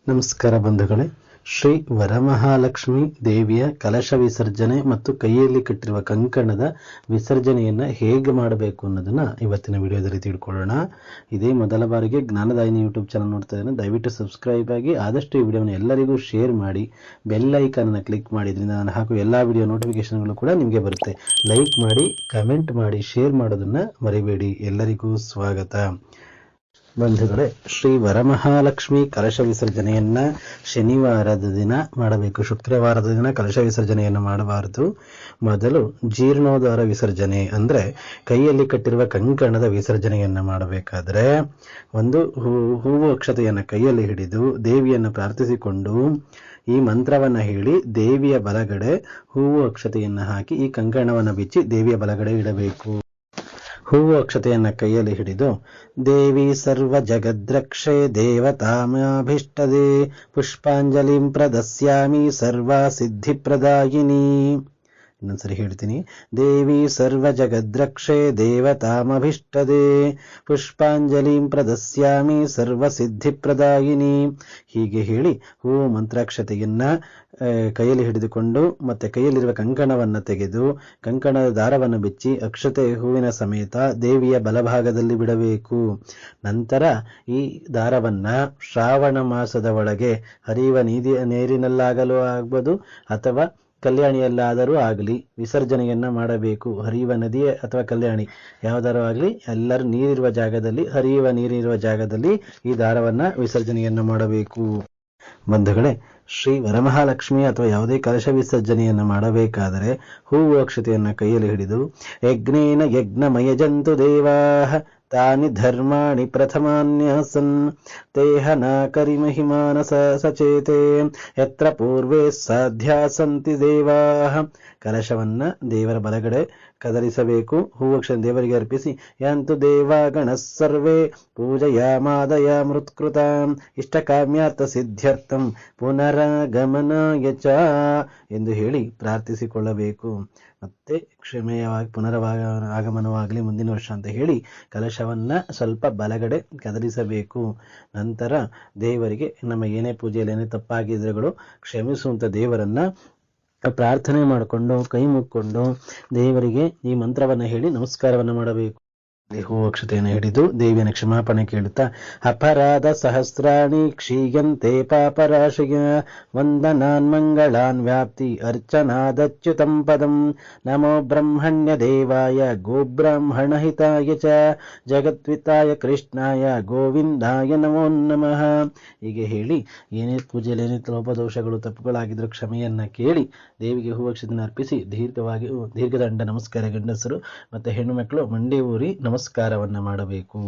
ನಮಸ್ಕಾರ ಬಂಧುಗಳೇ. ಶ್ರೀ ವರಮಹಾಲಕ್ಷ್ಮಿ ದೇವಿಯ ಕಲಶ ವಿಸರ್ಜನೆ ಮತ್ತು ಕೈಯಲ್ಲಿ ಕಟ್ಟಿರುವ ಕಂಕಣದ ವಿಸರ್ಜನೆಯನ್ನ ಹೇಗೆ ಮಾಡಬೇಕು ಅನ್ನೋದನ್ನ ಇವತ್ತಿನ ವಿಡಿಯೋದಲ್ಲಿ ತಿಳ್ಕೊಳ್ಳೋಣ. ಇದೇ ಮೊದಲ ಬಾರಿಗೆ ಜ್ಞಾನದಾಯಿನಿ ಯೂಟ್ಯೂಬ್ ಚಾನಲ್ ನೋಡ್ತಾ ಇದ್ದೇನೆ, ದಯವಿಟ್ಟು ಸಬ್ಸ್ಕ್ರೈಬ್ ಆಗಿ ಆದಷ್ಟು ಈ ವಿಡಿಯೋನ ಎಲ್ಲರಿಗೂ ಶೇರ್ ಮಾಡಿ, ಬೆಲ್ ಐಕಾನ್ ಅನ್ನು ಕ್ಲಿಕ್ ಮಾಡಿದ್ರಿಂದ ನಾನು ಹಾಕುವ ಎಲ್ಲಾ ವಿಡಿಯೋ ನೋಟಿಫಿಕೇಶನ್ಗಳು ಕೂಡ ನಿಮಗೆ ಬರುತ್ತೆ. ಲೈಕ್ ಮಾಡಿ, ಕಮೆಂಟ್ ಮಾಡಿ, ಶೇರ್ ಮಾಡೋದನ್ನ ಮರಿಬೇಡಿ. ಎಲ್ಲರಿಗೂ ಸ್ವಾಗತ. ಬಂಧುಗಳೇ, ಶ್ರೀ ವರಮಹಾಲಕ್ಷ್ಮಿ ಕಲಶ ವಿಸರ್ಜನೆಯನ್ನ ಶನಿವಾರದ ದಿನ ಮಾಡಬೇಕು. ಶುಕ್ರವಾರದ ದಿನ ಕಲಶ ವಿಸರ್ಜನೆಯನ್ನು ಮಾಡಬಾರದು. ಮೊದಲು ಜೀರ್ಣೋದ್ಧಾರ ವಿಸರ್ಜನೆ ಅಂದ್ರೆ ಕೈಯಲ್ಲಿ ಕಟ್ಟಿರುವ ಕಂಕಣದ ವಿಸರ್ಜನೆಯನ್ನ ಮಾಡಬೇಕಾದ್ರೆ ಒಂದು ಹೂವು ಅಕ್ಷತೆಯನ್ನು ಕೈಯಲ್ಲಿ ಹಿಡಿದು ದೇವಿಯನ್ನು ಪ್ರಾರ್ಥಿಸಿಕೊಂಡು ಈ ಮಂತ್ರವನ್ನ ಹೇಳಿ ದೇವಿಯ ಬಲಗಡೆ ಹೂವು ಅಕ್ಷತೆಯನ್ನು ಹಾಕಿ ಈ ಕಂಕಣವನ್ನು ಬಿಚ್ಚಿ ದೇವಿಯ ಬಲಗಡೆ ಇಡಬೇಕು. ಹೂವು ಅಕ್ಷತೆಯನ್ನ ಕೈಯಲ್ಲಿ ಹಿಡಿದು ದೇವಿ ಸರ್ವ ಜಗದ್ರಕ್ಷೆ ದೇವತಾಮಭೀಷ್ಟದೆ ಪುಷ್ಪಾಂಜಲಿಂ ಪ್ರದಸ್ಯಾಮಿ ಸರ್ವ ಸಿದ್ಧಿಪ್ರದಾಯಿನಿ. ಇನ್ನೊಂದ್ಸರಿ ಹೇಳ್ತೀನಿ. ದೇವಿ ಸರ್ವ ಜಗದ್ರಕ್ಷೆ ದೇವತಾಮಭೀಷ್ಟದೆ ಪುಷ್ಪಾಂಜಲಿಂ ಪ್ರದಸ್ಯಾಮಿ ಸರ್ವ ಸಿದ್ಧಿಪ್ರದಾಯಿನಿ. ಹೀಗೆ ಹೇಳಿ ಹೂವು ಮಂತ್ರಾಕ್ಷತೆಯನ್ನ ಕೈಯಲ್ಲಿ ಹಿಡಿದುಕೊಂಡು ಮತ್ತೆ ಕೈಯಲ್ಲಿರುವ ಕಂಕಣವನ್ನು ತೆಗೆದು ಕಂಕಣದ ದಾರವನ್ನು ಬಿಚ್ಚಿ ಅಕ್ಷತೆ ಹೂವಿನ ಸಮೇತ ದೇವಿಯ ಬಲಭಾಗದಲ್ಲಿ ಬಿಡಬೇಕು. ನಂತರ ಈ ದಾರವನ್ನ ಶ್ರಾವಣ ಮಾಸದ ಒಳಗೆ ಹರಿಯುವ ನೀರಿನಲ್ಲಾಗಲೂ ಆಗ್ಬೋದು ಅಥವಾ ಕಲ್ಯಾಣಿಯಲ್ಲಾದರೂ ಆಗಲಿ ವಿಸರ್ಜನೆಯನ್ನ ಮಾಡಬೇಕು. ಹರಿಯುವ ನದಿ ಅಥವಾ ಕಲ್ಯಾಣಿ ಯಾವುದಾರು ಆಗಲಿ, ಎಲ್ಲರೂ ನೀರಿರುವ ಜಾಗದಲ್ಲಿ, ಹರಿಯುವ ನೀರಿರುವ ಜಾಗದಲ್ಲಿ ಈ ದಾರವನ್ನ ವಿಸರ್ಜನೆಯನ್ನ ಮಾಡಬೇಕು. ಬಂಧುಗಳೇ, ಶ್ರೀ ವರಮಹಾಲಕ್ಷ್ಮಿ ಅಥವಾ ಯಾವುದೇ ಕಲಶ ವಿಸರ್ಜನೆಯನ್ನು ಮಾಡಬೇಕಾದರೆ ಹೂವು ಅಕ್ಷತೆಯನ್ನ ಕೈಯಲ್ಲಿ ಹಿಡಿದು ಯಜ್ಞೇನ ಯಜ್ಞಮಯ ಜಂತು ದೇವಾಃ ತಾನಿ ಧರ್ಮಾಣಿ ಪ್ರಥಮಾನ್ಯಾಸನ್ ತೇಹ ನ ಕರಿಮಹಿಮಾನ ಸಚೇತೆ ಯತ್ರ ಪೂರ್ವೇ ಸಾಧ್ಯಾ ಸಂತಿ ದೇವಾಃ. ಕಲಶವನ್ನ ದೇವರ ಬಲಗಡೆ ಕದಲಿಸಬೇಕು. ಹೂವಕ್ಷ ದೇವರಿಗೆ ಅರ್ಪಿಸಿ ಯಾಂತು ದೇವಾಗಣ ಸರ್ವೇ ಪೂಜಯಾಮಾದಯ ಮೃತ್ಕೃತ ಇಷ್ಟಕಾಮ್ಯಾರ್ಥ ಸಿದ್ಧ್ಯರ್ಥಂ ಪುನರಾಗಮನಾಯ ಚ ಎಂದು ಹೇಳಿ ಪ್ರಾರ್ಥಿಸಿಕೊಳ್ಳಬೇಕು. ಮತ್ತೆ ಕ್ಷಮೆಯವಾಗಿ ಆಗಮನವಾಗಲಿ ಮುಂದಿನ ವರ್ಷ ಅಂತ ಹೇಳಿ ಕಲಶವನ್ನ ಸ್ವಲ್ಪ ಬಲಗಡೆ ಕದಲಿಸಬೇಕು. ನಂತರ ದೇವರಿಗೆ ನಮ್ಮ ಏನೇ ಪೂಜೆಯಲ್ಲಿ ಏನೇ ತಪ್ಪಾಗಿದ್ರೆಗಳು ಕ್ಷಮಿಸುವಂತ ದೇವರನ್ನ ಪ್ರಾರ್ಥನೆ ಮಾಡಿಕೊಂಡು ಕೈ ಮುಕ್ಕೊಂಡು ದೇವರಿಗೆ ಈ ಮಂತ್ರವನ್ನ ಹೇಳಿ ನಮಸ್ಕಾರವನ್ನ ಮಾಡಬೇಕು. ಹೂವು ಅಕ್ಷತೆಯನ್ನು ಹಿಡಿದು ದೇವಿಯನ್ನು ಕ್ಷಮಾಪಣೆ ಕೇಳುತ್ತಾ ಅಪರಾಧ ಸಹಸ್ರಾಣಿ ಕ್ಷೀಯಂತೆ ಪಾಪರಾಶಿಯ ವಂದನಾನ್ ಮಂಗಳಾನ್ ವ್ಯಾಪ್ತಿ ಅರ್ಚನಾದಚ್ಯುತಂ ಪದಂ ನಮೋ ಬ್ರಹ್ಮಣ್ಯ ದೇವಾಯ ಗೋಬ್ರಾಹ್ಮಣ ಹಿತಾಯ ಚ ಜಗದ್ವಿತಾಯ ಕೃಷ್ಣಾಯ ಗೋವಿಂದಾಯ ನಮೋ ನಮಃ. ಹೀಗೆ ಹೇಳಿ ಏನೇ ಪೂಜೆಯಲ್ಲಿ ಏನೇ ಲೋಪದೋಷಗಳು ತಪ್ಪುಗಳಾಗಿದ್ರು ಕ್ಷಮೆಯನ್ನ ಕೇಳಿ ದೇವಿಗೆ ಹೂವಕ್ಷತೆಯನ್ನು ಅರ್ಪಿಸಿ ದೀರ್ಘದಂಡ ನಮಸ್ಕಾರ ಗಂಡಸರು ಮತ್ತೆ ಹೆಣ್ಣು ಮಕ್ಕಳು ಮಂಡಿ ಊರಿ ನಮಸ್ಕಾರವನ್ನ ಮಾಡಬೇಕು.